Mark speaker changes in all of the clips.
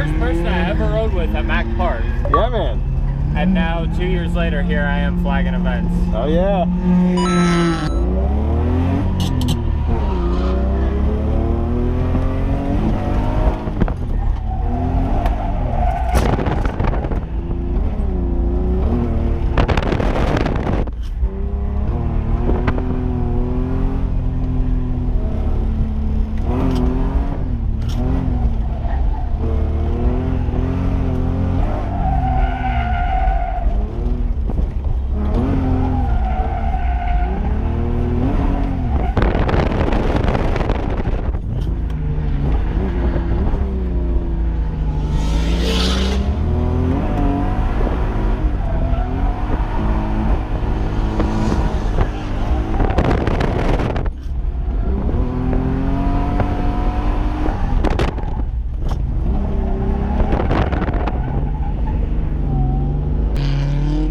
Speaker 1: first person I ever rode with at Mac Park.
Speaker 2: Yeah, man.
Speaker 1: And now 2 years later, here I am flagging events.
Speaker 2: Oh yeah.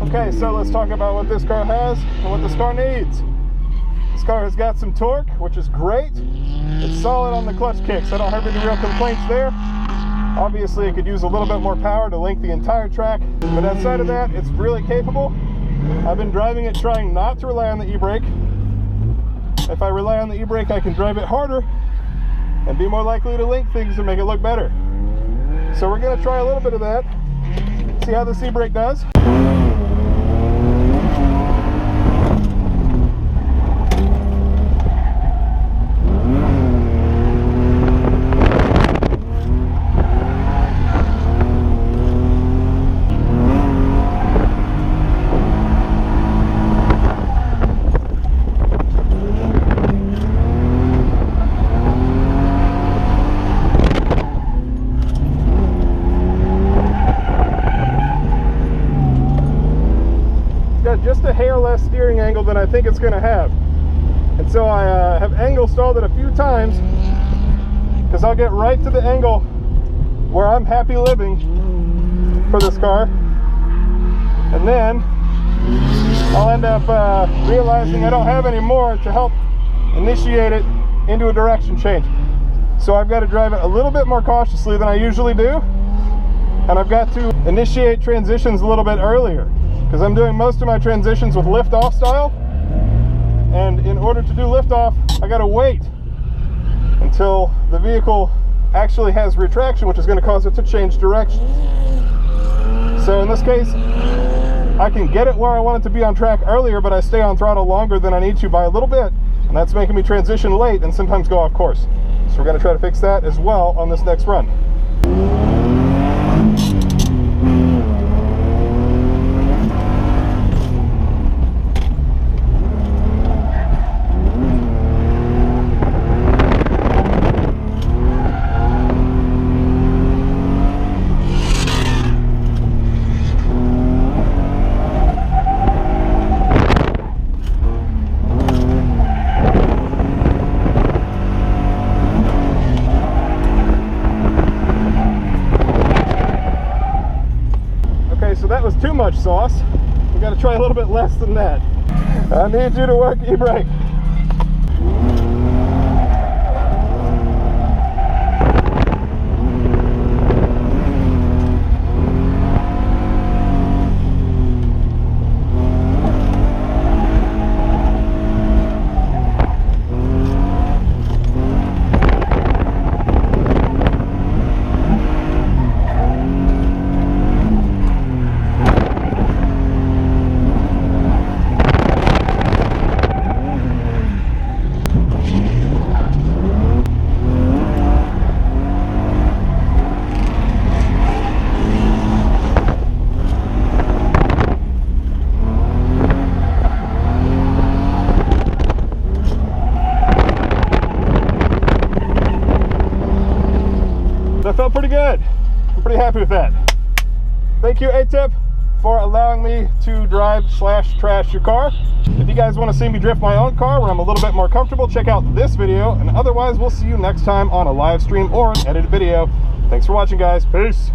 Speaker 2: Okay, so let's talk about what this car has and what this car needs. This car has got some torque, which is great. It's solid on the clutch kicks. I don't have any real complaints there. Obviously, it could use a little bit more power to link the entire track, but outside of that, it's really capable. I've been driving it trying not to rely on the e-brake. If I rely on the e-brake, I can drive it harder and be more likely to link things and make it look better. So we're going to try a little bit of that, see how this e-brake does. Just a hair less steering angle than I think it's going to have, and so I have angle stalled it a few times because I'll get right to the angle where I'm happy living for this car, and then I'll end up realizing I don't have any more to help initiate it into a direction change. So I've got to drive it a little bit more cautiously than I usually do, and I've got to initiate transitions a little bit earlier, because I'm doing most of my transitions with lift-off style, and in order to do lift-off, I gotta wait until the vehicle actually has retraction, which is going to cause it to change direction. So in this case, I can get it where I want it to be on track earlier, but I stay on throttle longer than I need to by a little bit, and that's making me transition late and sometimes go off course. So we're going to try to fix that as well on this next run. So that was too much sauce. We got to try a little bit less than that. I need you to work e-brake. That felt pretty good. I'm pretty happy with that. Thank you, Atip, for allowing me to drive/trash your car. If you guys want to see me drift my own car where I'm a little bit more comfortable, check out this video, and otherwise we'll see you next time on a live stream or an edited video. Thanks for watching, guys. Peace.